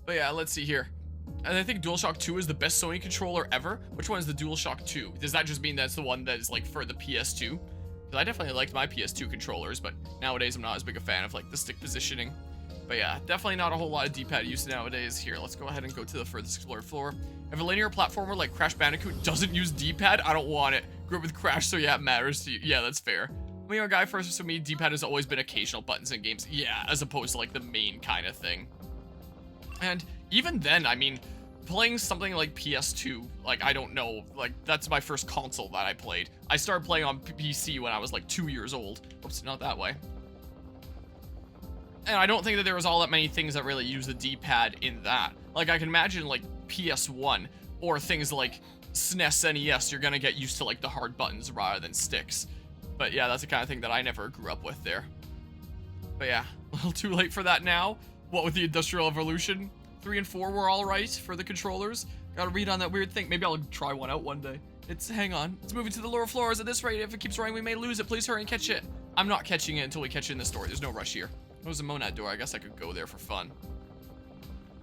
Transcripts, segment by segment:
But yeah, let's see here. And I think DualShock 2 is the best Sony controller ever. Which one is the DualShock 2? Does that just mean that's the one that is like for the PS2? Because I definitely liked my PS2 controllers, but nowadays I'm not as big a fan of like the stick positioning. But yeah, definitely not a whole lot of D-pad use nowadays. Here, let's go ahead and go to the furthest explored floor. If a linear platformer like Crash Bandicoot doesn't use D-pad, I don't want it. Grew up with Crash, so yeah, it matters to you. Yeah, that's fair. I mean, a guy first, for me, D-pad has always been occasional buttons in games. Yeah, as opposed to like the main kind of thing. And even then, I mean, playing something like PS2, like, I don't know, like, that's my first console that I played. I started playing on PC when I was like 2 years old. Oops, not that way. And I don't think that there was all that many things that really use the D-pad in that. Like, I can imagine, like, PS1 or things like SNES, NES, you're gonna get used to, like, the hard buttons rather than sticks. But yeah, that's the kind of thing that I never grew up with there. But yeah, a little too late for that now. What with the Industrial Evolution? 3 and 4 were alright for the controllers. Gotta read on that weird thing. Maybe I'll try one out one day. Hang on. It's moving to the lower floors. At this rate, if it keeps running, we may lose it. Please hurry and catch it. I'm not catching it until we catch it in the store. There's no rush here. There's a Monad door. I guess I could go there for fun.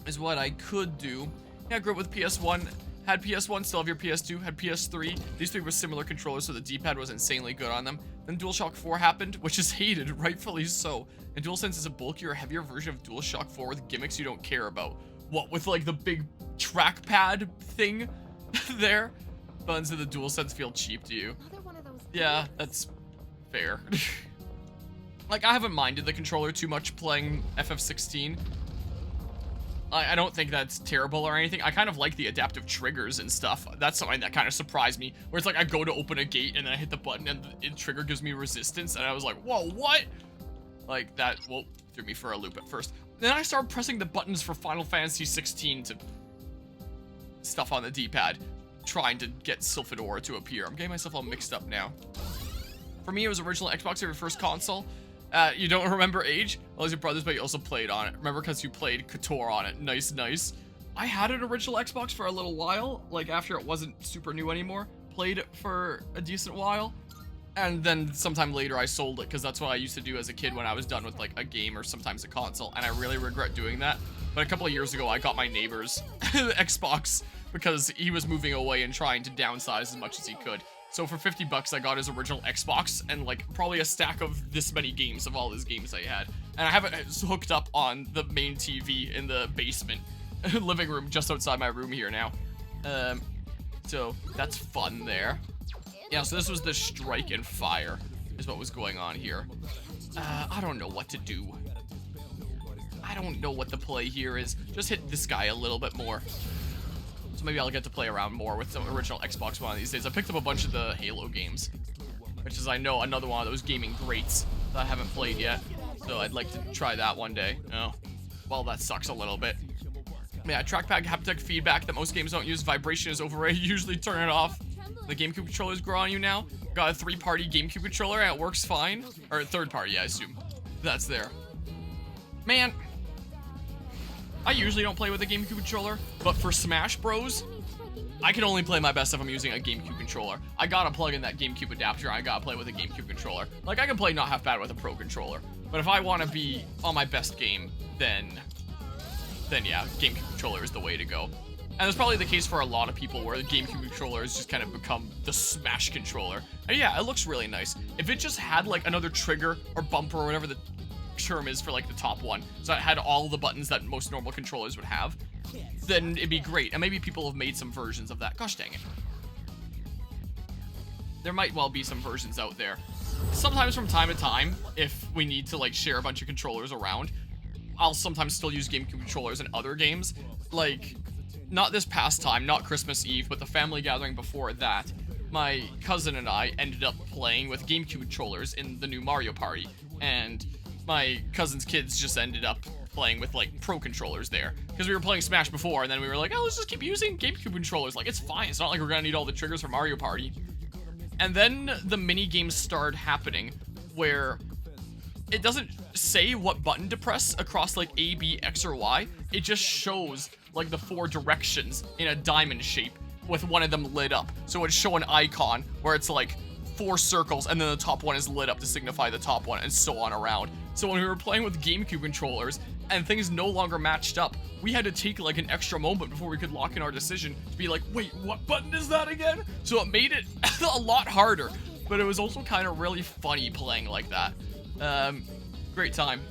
Is what I could do. Yeah, I grew up with PS1. Had PS1, still have your PS2, had PS3. These three were similar controllers, so the D-pad was insanely good on them. Then DualShock 4 happened, which is hated, rightfully so. And DualSense is a bulkier, heavier version of DualShock 4 with gimmicks you don't care about. What, with like the big trackpad thing there? Buttons of the DualSense feel cheap to you. Yeah, that's fair. Like, I haven't minded the controller too much playing FF16. I don't think that's terrible or anything. I kind of like the adaptive triggers and stuff. That's something that kind of surprised me. Where it's like I go to open a gate and then I hit the button and the trigger gives me resistance. And I was like, whoa, what? Like that, well, threw me for a loop at first. Then I started pressing the buttons for Final Fantasy 16 to stuff on the D-pad. Trying to get Sylphidora to appear. I'm getting myself all mixed up now. For me, it was original Xbox, your first console. You don't remember age? Well, as your brothers, but you also played on it. Remember, because you played KOTOR on it. Nice, nice. I had an original Xbox for a little while, like after it wasn't super new anymore. Played it for a decent while. And then sometime later I sold it, because that's what I used to do as a kid when I was done with like a game or sometimes a console. And I really regret doing that. But a couple of years ago, I got my neighbor's Xbox because he was moving away and trying to downsize as much as he could. So for 50 bucks, I got his original Xbox and like probably a stack of this many games of all his games I had. And I have it hooked up on the main TV in the basement, living room just outside my room here now. So that's fun there. Yeah, so this was the Strike and Fire is what was going on here. I don't know what to do. I don't know what the play here is. Just hit this guy a little bit more. So maybe I'll get to play around more with some original Xbox One of these days. I picked up a bunch of the Halo games, which is, I know, another one of those gaming greats that I haven't played yet. So I'd like to try that one day. Oh, well, that sucks a little bit. Yeah, trackpad haptic feedback that most games don't use. Vibration is overrated. Usually turn it off. The GameCube controllers grow on you now. Got a 3-party GameCube controller and it works fine. Or 3rd-party, I assume. That's there. Man. I usually don't play with a GameCube controller, but for Smash Bros, I can only play my best if I'm using a GameCube controller. I gotta plug in that GameCube adapter, I gotta play with a GameCube controller. Like, I can play not half bad with a Pro controller, but if I want to be on my best game, then yeah, GameCube controller is the way to go. And that's probably the case for a lot of people, where the GameCube controller has just kind of become the Smash controller. And yeah, it looks really nice. If it just had, like, another trigger or bumper or whatever the term is for like the top one, so it had all the buttons that most normal controllers would have, then it'd be great. And maybe people have made some versions of that. Gosh dang it. There might well be some versions out there. Sometimes from time to time, if we need to like share a bunch of controllers around, I'll sometimes still use GameCube controllers in other games. Like, not this past time, not Christmas Eve, but the family gathering before that, my cousin and I ended up playing with GameCube controllers in the new Mario Party, and my cousin's kids just ended up playing with like Pro controllers there, because we were playing Smash before, and then we were like, oh, let's just keep using GameCube controllers. Like, it's fine. It's not like we're gonna need all the triggers for Mario Party. And then the mini games started happening, where it doesn't say what button to press across like A, B, X, or Y. It just shows like the 4 directions in a diamond shape with one of them lit up. So it'd show an icon where it's like 4 circles, and then the top one is lit up to signify the top one, and so on around. So when we were playing with GameCube controllers, and things no longer matched up, we had to take like an extra moment before we could lock in our decision to be like, wait, what button is that again? So it made it a lot harder, but it was also kind of really funny playing like that. Great time.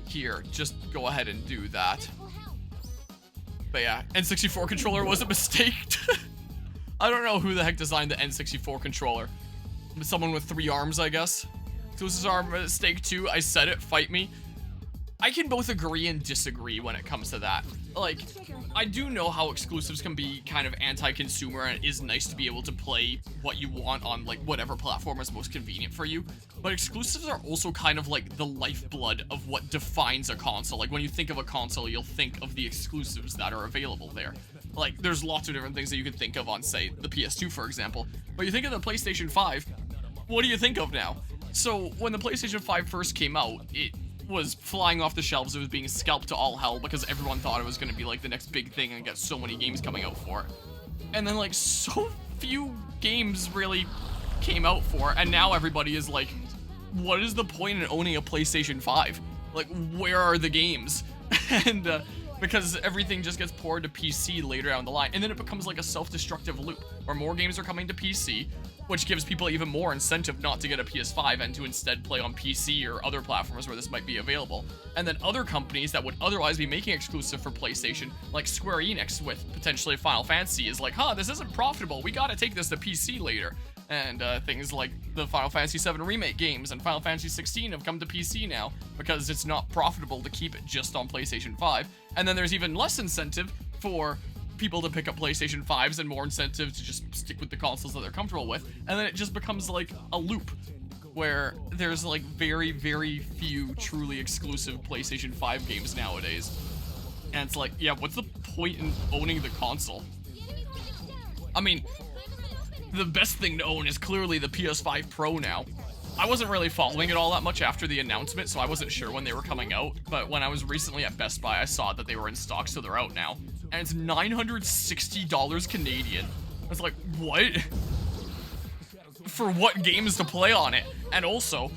Here, just go ahead and do that. But yeah, N64 controller was a mistake. I don't know who the heck designed the N64 controller. Someone with 3 arms, I guess. So this is our mistake too. I said it, fight me. I can both agree and disagree when it comes to that. Like, I do know how exclusives can be kind of anti-consumer, and it is nice to be able to play what you want on like whatever platform is most convenient for you. But exclusives are also kind of like the lifeblood of what defines a console. Like when you think of a console, you'll think of the exclusives that are available there. Like there's lots of different things that you can think of on, say, the PS2, for example. But you think of the PlayStation 5, what do you think of now? So when the PlayStation 5 first came out, it was flying off the shelves. It was being scalped to all hell because everyone thought it was going to be like the next big thing and get so many games coming out for it. And then like so few games really came out for it, and now everybody is like, what is the point in owning a PlayStation 5? Like, where are the games? And because everything just gets poured to PC later down the line, and then it becomes like a self-destructive loop where more games are coming to PC, which gives people even more incentive not to get a PS5 and to instead play on PC or other platforms where this might be available. And then other companies that would otherwise be making exclusive for PlayStation, like Square Enix with potentially Final Fantasy, is like, huh, this isn't profitable, we gotta take this to PC later. And things like the Final Fantasy VII Remake games and Final Fantasy 16 have come to PC now because it's not profitable to keep it just on PlayStation 5. And then there's even less incentive for people to pick up PlayStation 5s and more incentive to just stick with the consoles that they're comfortable with. And then it just becomes like a loop where there's like very, very few truly exclusive PlayStation 5 games nowadays. And it's like, yeah, what's the point in owning the console? I mean, the best thing to own is clearly the PS5 Pro now. I wasn't really following it all that much after the announcement, so I wasn't sure when they were coming out, but when I was recently at Best Buy, I saw that they were in stock, so they're out now. And it's $960 Canadian. I was like, what? For what games to play on it? And also,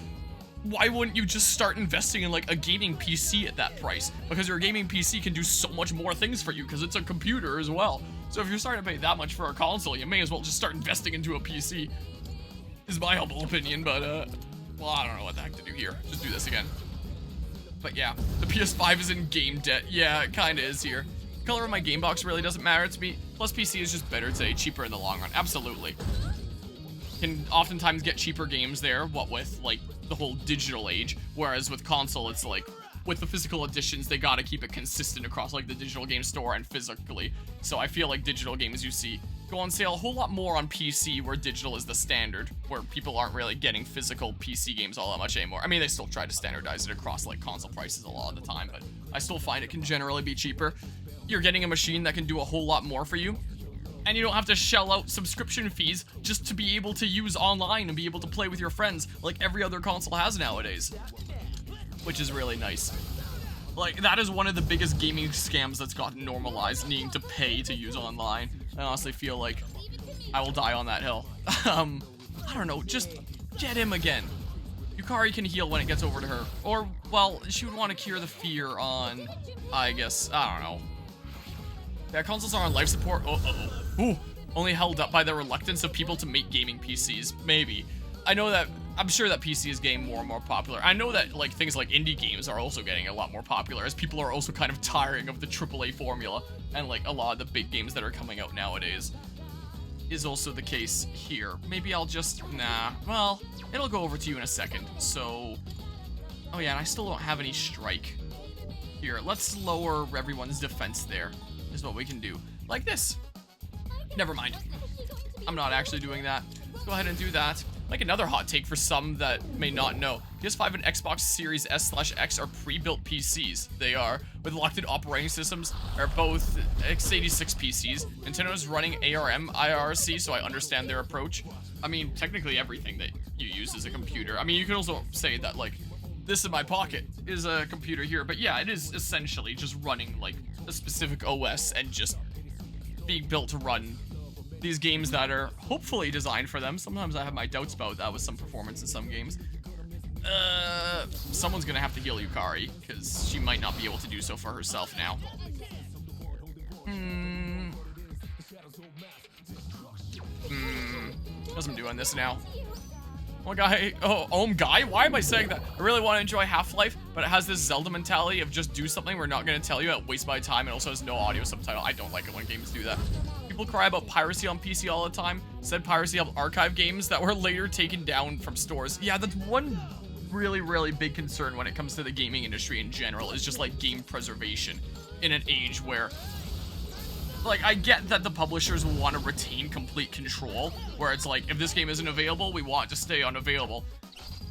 why wouldn't you just start investing in like a gaming PC at that price? Because your gaming PC can do so much more things for you because it's a computer as well. So if you're starting to pay that much for a console, you may as well just start investing into a PC. Is my humble opinion, but well, I don't know what the heck to do here. Just do this again. But yeah, the PS5 is in game debt. Yeah, it kinda is here. The color of my game box really doesn't matter to me. Plus PC is just better today, cheaper in the long run. Absolutely. Can oftentimes get cheaper games there, what with like the whole digital age, whereas with console it's like with the physical editions they gotta keep it consistent across like the digital game store and physically. So I feel like digital games you see go on sale a whole lot more on PC, where digital is the standard, where people aren't really getting physical PC games all that much anymore. I mean, they still try to standardize it across like console prices a lot of the time, but I still find it can generally be cheaper. You're getting a machine that can do a whole lot more for you, and you don't have to shell out subscription fees just to be able to use online and be able to play with your friends like every other console has nowadays, which is really nice. Like, that is one of the biggest gaming scams that's gotten normalized, needing to pay to use online. I honestly feel like I will die on that hill. I don't know, just get him again. Yukari can heal when it gets over to her. Or, well, she would want to cure the fear on, I guess, I don't know. Yeah, consoles are on life support. Ooh, only held up by the reluctance of people to make gaming PCs. Maybe. I'm sure that PC is getting more and more popular. I know that like things like indie games are also getting a lot more popular, as people are also kind of tiring of the AAA formula, and like a lot of the big games that are coming out nowadays is also the case here. Maybe I'll just, well, it'll go over to you in a second. So, oh yeah, and I still don't have any strike. Here, let's lower everyone's defense there, is what we can do. Like this. Never mind. I'm not actually doing that. Let's go ahead and do that. Like another hot take for some that may not know, PS5 and Xbox Series S/X are pre-built PCs. They are, with locked-in operating systems, are both x86 PCs. Nintendo's running ARM IRC, so I understand their approach. I mean, technically everything that you use is a computer. I mean, you could also say that, like, this in my pocket is a computer here, but yeah, it is essentially just running, like, a specific OS and just being built to run these games that are hopefully designed for them. Sometimes I have my doubts about that with some performance in some games. Someone's gonna have to heal Yukari, because she might not be able to do so for herself now. Guess I'm doing this now. Oh, guy. Oh, guy? Why am I saying that? I really want to enjoy Half-Life, but it has this Zelda mentality of just do something we're not going to tell you, it wastes my time, and also has no audio subtitle. I don't like it when games do that. People cry about piracy on PC all the time. Said piracy helped archive games that were later taken down from stores. Yeah, that's one really, really big concern when it comes to the gaming industry in general, is just like game preservation in an age where, like, I get that the publishers want to retain complete control, where it's like, if this game isn't available, we want it to stay unavailable.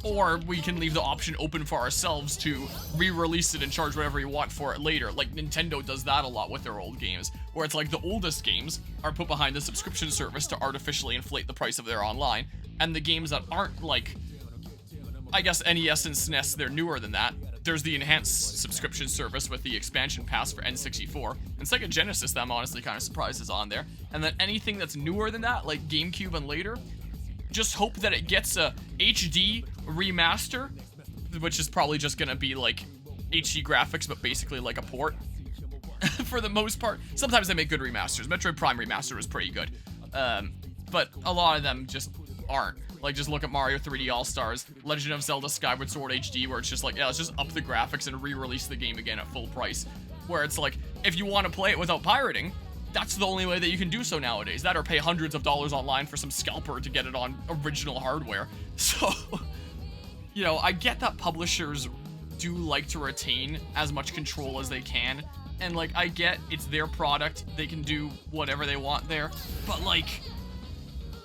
Or we can leave the option open for ourselves to re-release it and charge whatever you want for it later. Like, Nintendo does that a lot with their old games, where it's like the oldest games are put behind the subscription service to artificially inflate the price of their online, and the games that aren't, like, I guess NES and SNES, they're newer than that. There's the enhanced subscription service with the expansion pass for N64, and Sega Genesis that I'm honestly kind of surprised is on there. And then anything that's newer than that, like GameCube and later, just hope that it gets a HD remaster, which is probably just gonna be like HD graphics, but basically like a port for the most part. Sometimes they make good remasters. Metroid Prime Remaster was pretty good, but a lot of them just aren't. Like, just look at Mario 3D All-Stars, Legend of Zelda Skyward Sword HD, where it's just like, yeah, let's just up the graphics and re-release the game again at full price. Where it's like, if you want to play it without pirating, that's the only way that you can do so nowadays. That or pay hundreds of dollars online for some scalper to get it on original hardware. So, you know, I get that publishers do like to retain as much control as they can. And, like, I get it's their product, they can do whatever they want there. But, like,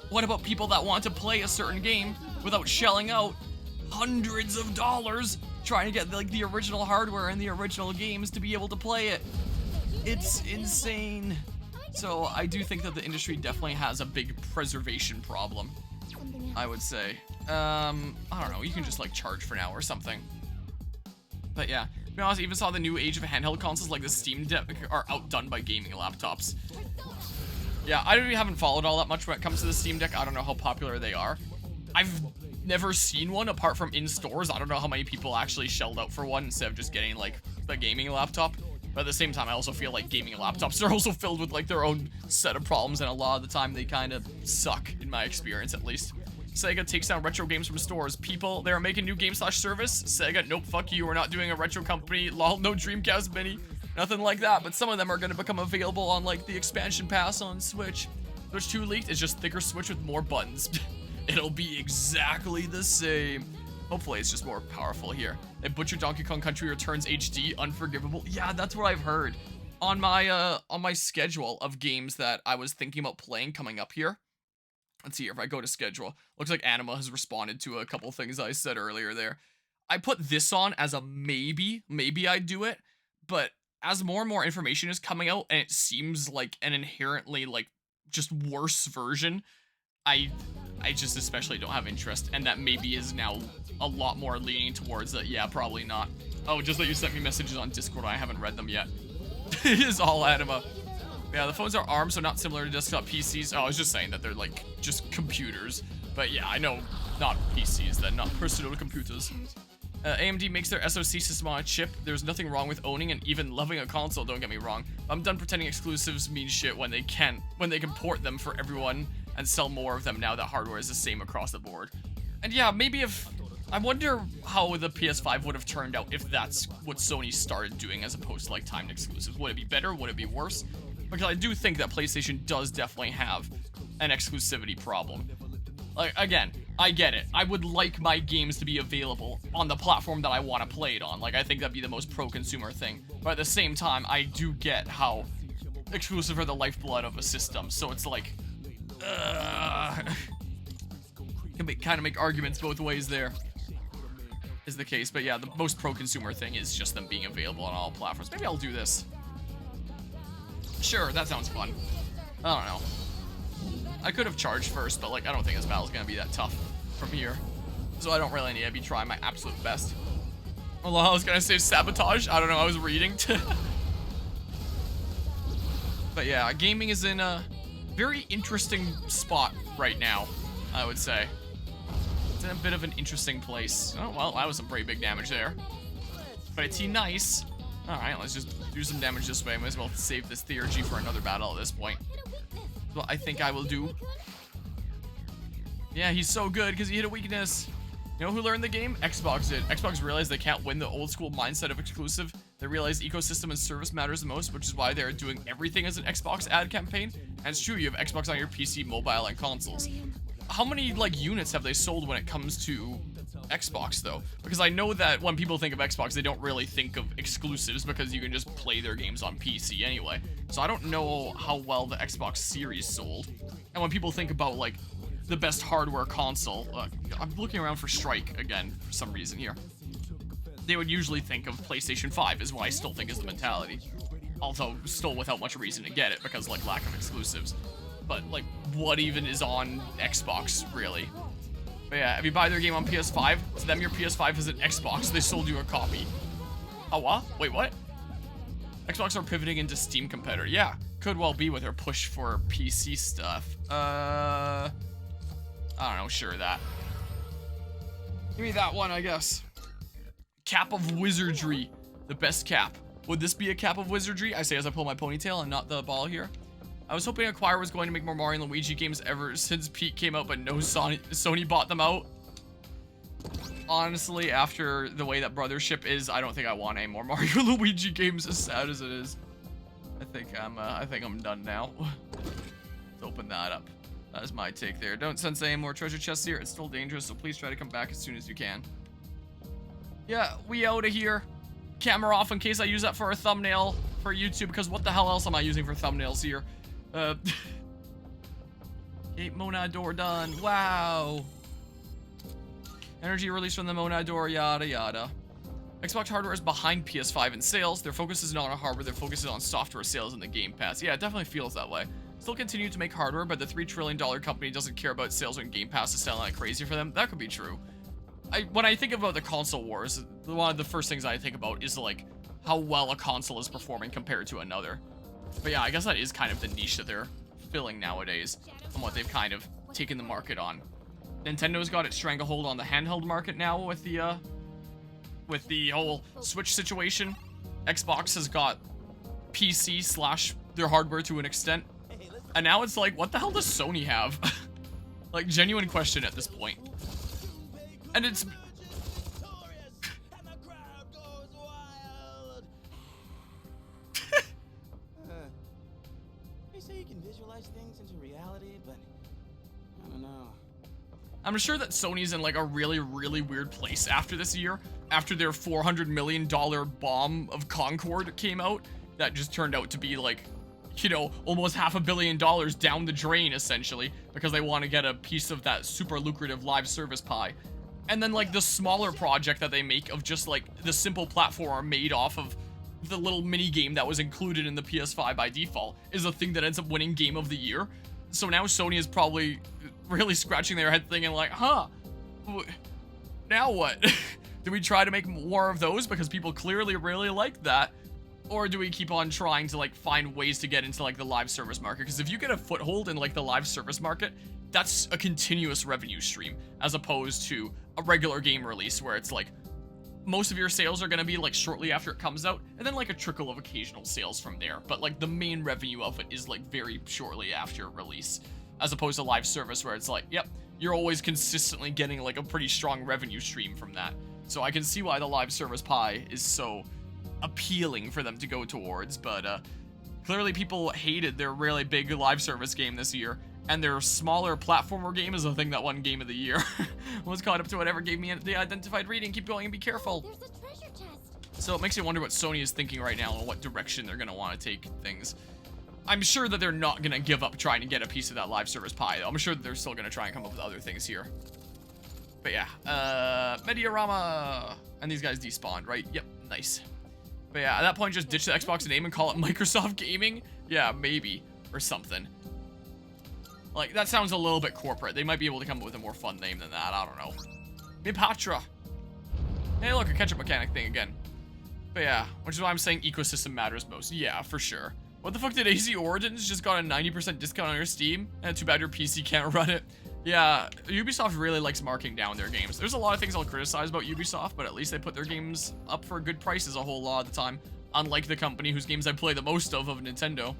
what about people that want to play a certain game without shelling out hundreds of dollars trying to get, like, the original hardware and the original games to be able to play it? It's insane. So I do think that the industry definitely has a big preservation problem, I would say. I don't know, you can just, like, charge for now or something. But yeah, to be honest, I even saw the new age of handheld consoles like the Steam Deck are outdone by gaming laptops. Yeah, I really haven't followed all that much when it comes to the Steam Deck. I don't know how popular they are. I've never seen one apart from in stores. I don't know how many people actually shelled out for one instead of just getting, like, the gaming laptop. But at the same time, I also feel like gaming laptops are also filled with, like, their own set of problems, and a lot of the time they kind of suck, in my experience at least. Sega takes down retro games from stores. People, they are making new game/service. Sega, nope, fuck you, we're not doing a retro company. Lol, no Dreamcast Mini. Nothing like that, but some of them are going to become available on, like, the expansion pass on Switch. Switch 2 leaked is just thicker Switch with more buttons. It'll be exactly the same. Hopefully it's just more powerful here. A Butcher Donkey Kong Country Returns HD, unforgivable. Yeah, that's what I've heard. On my schedule of games that I was thinking about playing coming up here. Let's see here, if I go to schedule. Looks like Anima has responded to a couple things I said earlier there. I put this on as a maybe I'd do it, but as more and more information is coming out, and it seems like an inherently, like, just worse version, I just especially don't have interest, and that maybe is now a lot more leaning towards that, yeah, probably not. Oh, just that you sent me messages on Discord, I haven't read them yet. It is all Anima. Yeah, the phones are ARM, so not similar to desktop PCs. Oh, I was just saying that they're, like, just computers. But yeah, I know, not PCs then, not personal computers. AMD makes their SoC system on a chip. There's nothing wrong with owning and even loving a console, don't get me wrong. I'm done pretending exclusives mean shit when they can port them for everyone and sell more of them now that hardware is the same across the board. And yeah, maybe if, I wonder how the PS5 would have turned out if that's what Sony started doing as opposed to, like, timed exclusives. Would it be better? Would it be worse? Because I do think that PlayStation does definitely have an exclusivity problem. Like, again, I get it. I would like my games to be available on the platform that I want to play it on. Like, I think that'd be the most pro-consumer thing. But at the same time, I do get how exclusive are the lifeblood of a system. So it's like, can kind of make arguments both ways there, is the case. But yeah, the most pro-consumer thing is just them being available on all platforms. Maybe I'll do this. Sure, that sounds fun. I don't know. I could have charged first, but, like, I don't think this battle's gonna be that tough from here. So I don't really need to be trying my absolute best. Although I was gonna say sabotage. I don't know, I was reading. But yeah, gaming is in a very interesting spot right now, I would say. It's in a bit of an interesting place. Oh, well, that was some pretty big damage there. Pretty nice. Alright, let's just do some damage this way. Might as well save this theurgy for another battle at this point. That's what I think I will do. Yeah, he's so good because he hit a weakness. You know who learned the game? Xbox did. Xbox realized they can't win the old school mindset of exclusive. They realized ecosystem and service matters the most, which is why they're doing everything as an Xbox ad campaign. And it's true, you have Xbox on your PC, mobile, and consoles. How many, like, units have they sold when it comes to Xbox, though? Because I know that when people think of Xbox, they don't really think of exclusives because you can just play their games on PC anyway. So I don't know how well the Xbox Series sold. And when people think about, like, the best hardware console, I'm looking around for Strike again for some reason here. They would usually think of PlayStation 5 is what I still think is the mentality. Although, still without much reason to get it because, like, lack of exclusives. But, like, what even is on Xbox, really? But yeah, if you buy their game on PS5, to them your PS5 is an Xbox, they sold you a copy. Oh, what? Wait, what? Xbox are pivoting into Steam competitor. Yeah, could well be with their push for PC stuff. I don't know, sure that. Give me that one, I guess. Cap of Wizardry. The best cap. Would this be a cap of wizardry? I say as I pull my ponytail and not the ball here. I was hoping Acquire was going to make more Mario and Luigi games ever since Peak came out, but no, Sony bought them out. Honestly, after the way that Brothership is, I don't think I want any more Mario and Luigi games, as sad as it is. I think I'm done now. Let's open that up. That is my take there. Don't sense any more treasure chests here. It's still dangerous, so please try to come back as soon as you can. Yeah, we out of here. Camera off in case I use that for a thumbnail for YouTube, because what the hell else am I using for thumbnails here? Gate Monad door done. Wow. Energy released from the Monad door, yada yada. Xbox hardware is behind PS5 in sales. Their focus is not on hardware, their focus is on software sales in the Game Pass. Yeah, it definitely feels that way. Still continue to make hardware, but the $3 trillion company doesn't care about sales when Game Pass is selling like crazy for them. That could be true. When I think about the console wars, one of the first things I think about is like how well a console is performing compared to another. But yeah, I guess that is kind of the niche that they're filling nowadays and what they've kind of taken the market on. Nintendo's got its stranglehold on the handheld market now with the whole Switch situation. Xbox has got PC / their hardware to an extent. And now it's like, what the hell does Sony have? Like, genuine question at this point. And it's... They say you can visualize things into reality, but I don't know. I'm sure that Sony's in like a really, really weird place after this year. After their $400 million bomb of Concord came out, that just turned out to be like, you know, almost $500 million down the drain, essentially, because they want to get a piece of that super lucrative live service pie. And then, like, the smaller project that they make of just, like, the simple platform made off of the little mini game that was included in the PS5 by default is a thing that ends up winning Game of the Year. So now Sony is probably really scratching their head thinking, like, huh, now what? Do we try to make more of those because people clearly really like that? Or do we keep on trying to, like, find ways to get into, like, the live service market? Because if you get a foothold in, like, the live service market, that's a continuous revenue stream, as opposed to a regular game release where it's, like, most of your sales are going to be, like, shortly after it comes out, and then, like, a trickle of occasional sales from there. But, like, the main revenue of it is, like, very shortly after release, as opposed to live service where it's like, yep, you're always consistently getting, like, a pretty strong revenue stream from that. So I can see why the live service pie is so appealing for them to go towards, but clearly people hated their really big live service game this year, and their smaller platformer game is the thing that won Game of the Year. Was caught up to whatever gave me the identified reading. Keep going and be careful. There's a treasure chest. So it makes you wonder what Sony is thinking right now and what direction they're going to want to take things. I'm sure that they're not going to give up trying to get a piece of that live service pie, though. I'm sure that they're still going to try and come up with other things here. But yeah, Mediarama. And these guys despawned, right? Yep, nice. But yeah, at that point, just ditch the Xbox name and call it Microsoft Gaming? Yeah, maybe. Or something. Like, that sounds a little bit corporate. They might be able to come up with a more fun name than that. I don't know. Mipatra. Hey, look, a ketchup mechanic thing again. But yeah, which is why I'm saying ecosystem matters most. Yeah, for sure. What the fuck did AZ Origins just got a 90% discount on your Steam? And too bad your PC can't run it. Yeah, Ubisoft really likes marking down their games. There's a lot of things I'll criticize about Ubisoft, but at least they put their games up for good prices a whole lot of the time. Unlike the company whose games I play the most of Nintendo.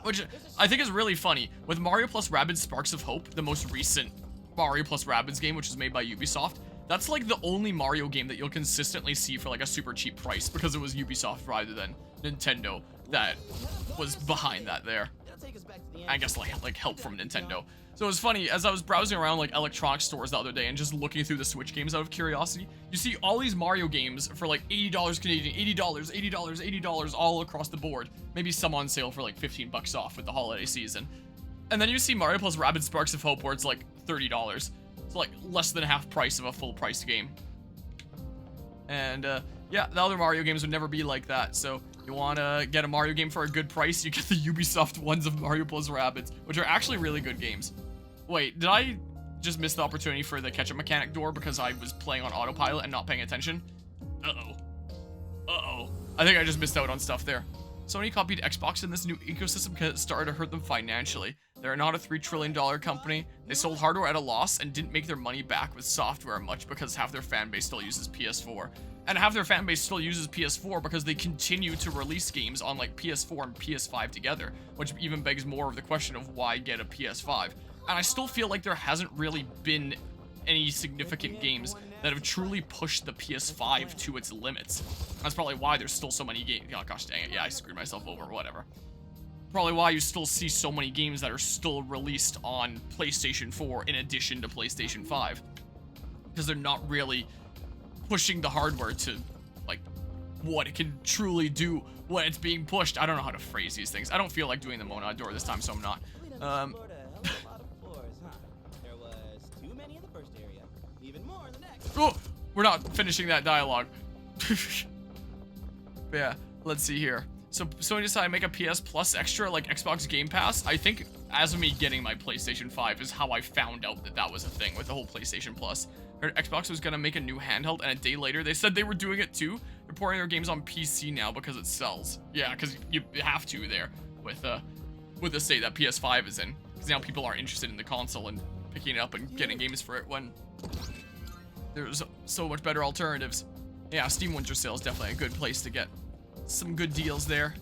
Which I think is really funny. With Mario plus Rabbids Sparks of Hope, the most recent Mario plus Rabbids game, which is made by Ubisoft, that's like the only Mario game that you'll consistently see for like a super cheap price because it was Ubisoft rather than Nintendo that was behind that there. I guess like help from Nintendo. So it was funny, as I was browsing around like electronic stores the other day and just looking through the Switch games out of curiosity, you see all these Mario games for like $80 Canadian, $80, $80, $80 all across the board. Maybe some on sale for like 15 bucks off with the holiday season. And then you see Mario plus Rabbids Sparks of Hope where it's like $30. It's like less than half price of a full price game. And yeah, the other Mario games would never be like that. So you want to get a Mario game for a good price, you get the Ubisoft ones of Mario plus Rabbids, which are actually really good games. Wait, did I just miss the opportunity for the ketchup mechanic door because I was playing on autopilot and not paying attention? Uh-oh. Uh-oh. I think I just missed out on stuff there. Sony copied Xbox in this new ecosystem because it started to hurt them financially. They're not a $3 trillion company. They sold hardware at a loss and didn't make their money back with software much because half their fan base still uses PS4. And half their fan base still uses PS4 because they continue to release games on like PS4 and PS5 together, which even begs more of the question of why get a PS5. And I still feel like there hasn't really been any significant games that have truly pushed the PS5 to its limits. That's probably why there's still so many games. Oh, gosh dang it. Yeah, I screwed myself over. Whatever. Probably why you still see so many games that are still released on PlayStation 4 in addition to PlayStation 5. Because they're not really pushing the hardware to, like, what it can truly do when it's being pushed. I don't know how to phrase these things. I don't feel like doing the Monad door this time, so I'm not. Oh, we're not finishing that dialogue. But yeah, let's see here. So Sony decided to make a PS Plus extra like Xbox Game Pass. I think as of me getting my PlayStation 5 is how I found out that that was a thing with the whole PlayStation Plus. Heard Xbox was gonna make a new handheld, and a day later they said they were doing it too. They're porting their games on PC now because it sells. Yeah, because you have to there with the state that PS5 is in. Because now people aren't interested in the console and picking it up and getting games for it when there's so much better alternatives. Yeah, Steam Winter Sale is definitely a good place to get some good deals there.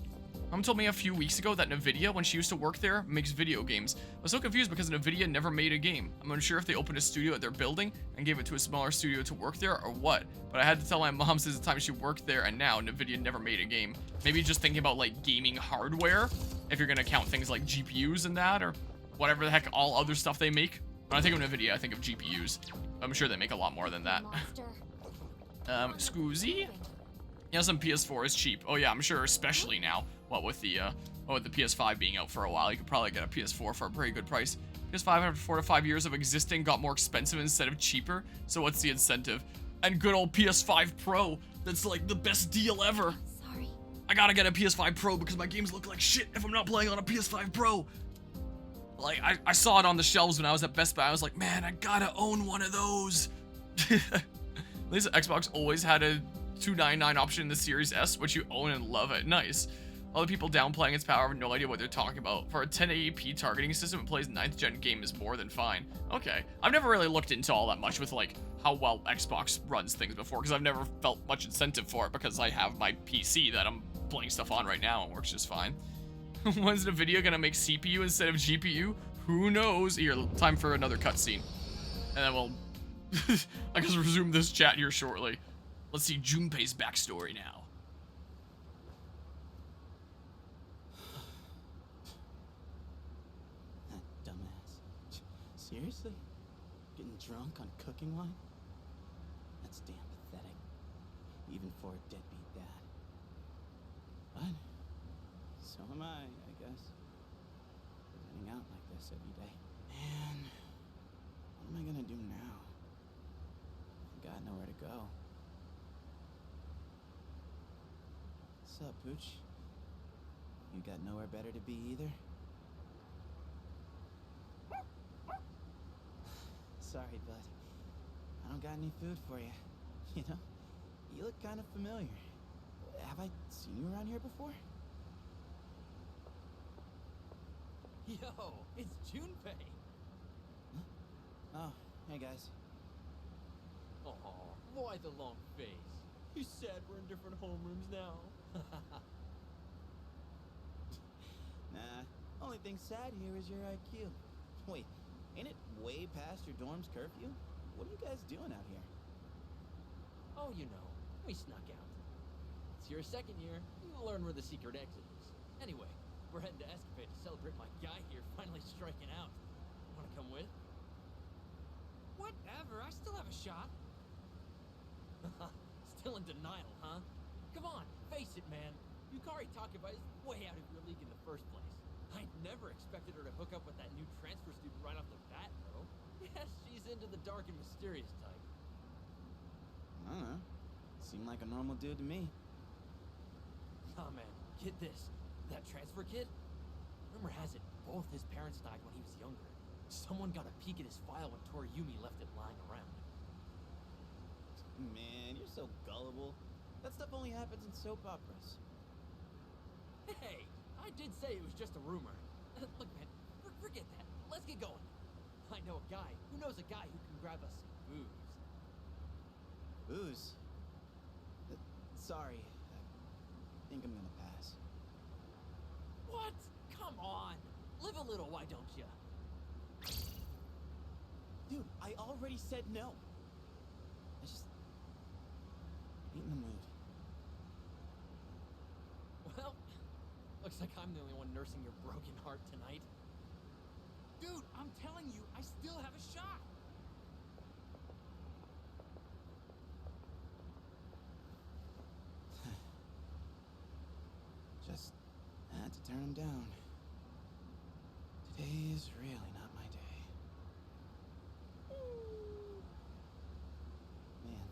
Mom told me a few weeks ago that Nvidia, when she used to work there, makes video games. I was so confused because Nvidia never made a game. I'm unsure if they opened a studio at their building and gave it to a smaller studio to work there or what. But I had to tell my mom since the time she worked there and now Nvidia never made a game. Maybe just thinking about like gaming hardware, if you're gonna count things like GPUs and that, or whatever the heck all other stuff they make. When I think of Nvidia, I think of GPUs. I'm sure they make a lot more than that. Scoozy? Yeah, some PS4 is cheap. Oh yeah, I'm sure, especially now. What with the PS5 being out for a while, you could probably get a PS4 for a pretty good price. PS5 after 4 to 5 years of existing got more expensive instead of cheaper. So what's the incentive? And good old PS5 Pro, that's like the best deal ever. Sorry. I gotta get a PS5 Pro because my games look like shit if I'm not playing on a PS5 Pro. Like, I saw it on the shelves when I was at Best Buy. I was like, man, I gotta own one of those. At least Xbox always had a $299 option in the Series S, which you own and love it. Nice. Other people downplaying its power have no idea what they're talking about. For a 1080p targeting system, it plays 9th gen game is more than fine. Okay. I've never really looked into all that much with, like, how well Xbox runs things before, because I've never felt much incentive for it, because I have my PC that I'm playing stuff on right now and works just fine. When's the video gonna make CPU instead of GPU? Who knows? Here, time for another cutscene. And then we'll, I guess, resume this chat here shortly. Let's see Junpei's backstory now. That dumbass. Seriously? Getting drunk on cooking wine? That's damn pathetic. Even for a deadbeat dad. But so am I guess. Presenting out like this every day. Man, what am I gonna do now? I got nowhere to go. What's up, Pooch? You got nowhere better to be either? Sorry, bud. I don't got any food for you. You know, you look kind of familiar. Have I seen you around here before? Yo, it's Junpei. Oh, hey guys. Oh, why the long face? You said we're in different homerooms now. Nah, only thing sad here is your IQ. Wait, ain't it way past your dorm's curfew? What are you guys doing out here? Oh, you know, we snuck out. It's your second year. You'll learn where the secret exit is. Anyway, we're heading to Escapade to celebrate my guy here finally striking out. Wanna come with? Whatever, I still have a shot. Still in denial, huh? Come on, face it, man. Yukari Takeba is way out of your league in the first place. I never expected her to hook up with that new transfer student right off the bat, though. Yes, she's into the dark and mysterious type. I don't know. Seemed like a normal dude to me. Aw, man, get this. That transfer kid? Rumor has it, both his parents died when he was younger. Someone got a peek at his file when Toriyumi left it lying around. Man, you're so gullible. That stuff only happens in soap operas. Hey, I did say it was just a rumor. Look, man, forget that. Let's get going. I know a guy who knows a guy who can grab us some booze. Booze? Sorry. I think I'm gonna pass. What? Come on. Live a little, why don't you? Dude, I already said no. I just ain't in the mood. Well, looks like I'm the only one nursing your broken heart tonight. Dude, I'm telling you, I still have a shot. Just had to turn him down. Today is really not my day. Man.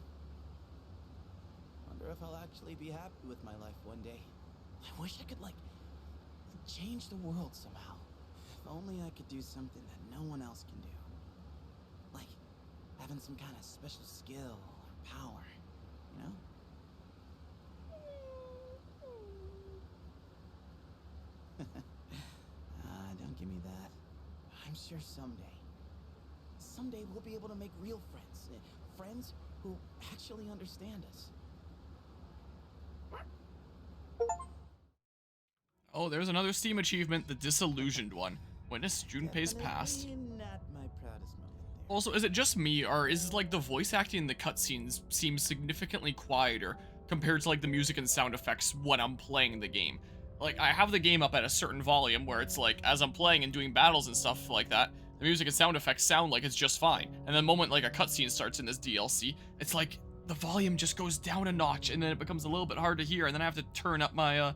Wonder if I'll actually be happy with my life one day. I wish I could, like, change the world somehow. If only I could do something that no one else can do. Like, having some kind of special skill or power, you know? Don't give me that. I'm sure someday we'll be able to make real friends. Friends who actually understand us. Oh, there's another Steam achievement, the Disillusioned one. Witness Junpei's past. Definitely not my proudest moment there. Also, is it just me, or is like the voice acting in the cutscenes seems significantly quieter compared to like the music and sound effects when I'm playing the game? Like, I have the game up at a certain volume where it's like, as I'm playing and doing battles and stuff like that, the music and sound effects sound like it's just fine. And the moment like a cutscene starts in this DLC, it's like the volume just goes down a notch, and then it becomes a little bit hard to hear, and then I have to turn up my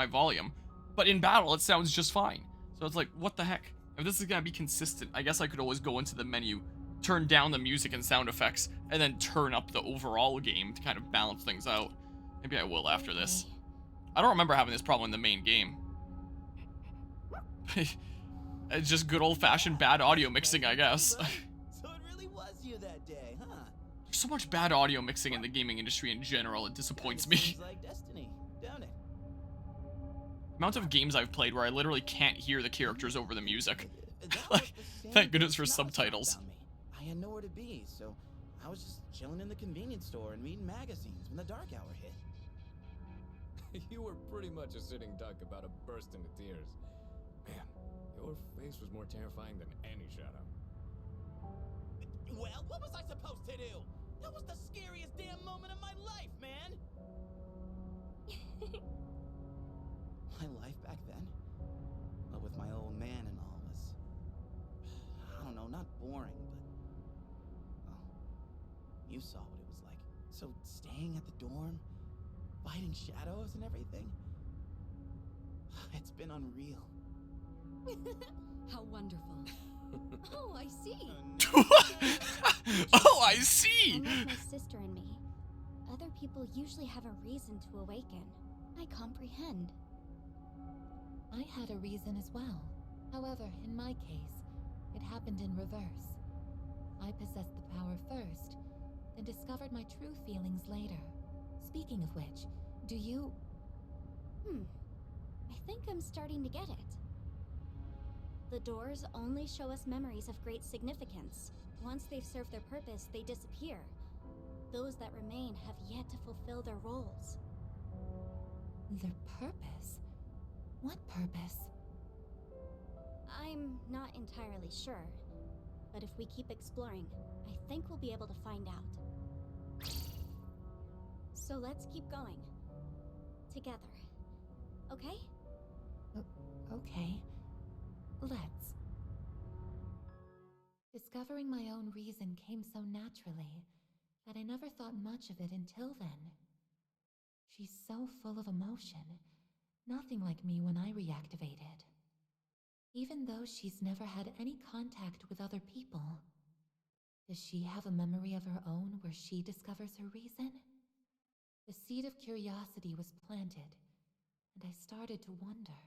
volume. But in battle, it sounds just fine. So it's like, what the heck? If this is gonna be consistent, I guess I could always go into the menu, turn down the music and sound effects, and then turn up the overall game to kind of balance things out. Maybe I will after this. I don't remember having this problem in the main game. It's just good old-fashioned bad audio mixing, I guess. So it really was you that day, huh? There's so much bad audio mixing in the gaming industry in general, it disappoints me. Seems like destiny, don't it? The amount of games I've played where I literally can't hear the characters over the music. That was Like, the same thank goodness for person Naruto subtitles. found me. I had nowhere to be, so I was just chilling in the convenience store and reading magazines when the dark hour hit. You were pretty much a sitting duck about to burst into tears. Man, your face was more terrifying than any shadow. Well, what was I supposed to do? That was the scariest damn moment of my life, man! My life back then? Well, with my old man and all was... I don't know, not boring, but... Well, you saw what it was like. So, staying at the dorm, fighting shadows and everything... It's been unreal. How wonderful. Oh, I see. Oh, I see! Unlike my sister and me, other people usually have a reason to awaken. I comprehend. I had a reason as well. However, in my case, it happened in reverse. I possessed the power first, then discovered my true feelings later. Speaking of which, do you... I think I'm starting to get it. The doors only show us memories of great significance. Once they've served their purpose, they disappear. Those that remain have yet to fulfill their roles. Their purpose? What purpose? I'm not entirely sure, but if we keep exploring, I think we'll be able to find out. So let's keep going. Together. Okay? Okay. Let's. Discovering my own reason came so naturally that I never thought much of it until then. She's so full of emotion, nothing like me when I reactivated. Even though she's never had any contact with other people, does she have a memory of her own where she discovers her reason? The seed of curiosity was planted, and I started to wonder.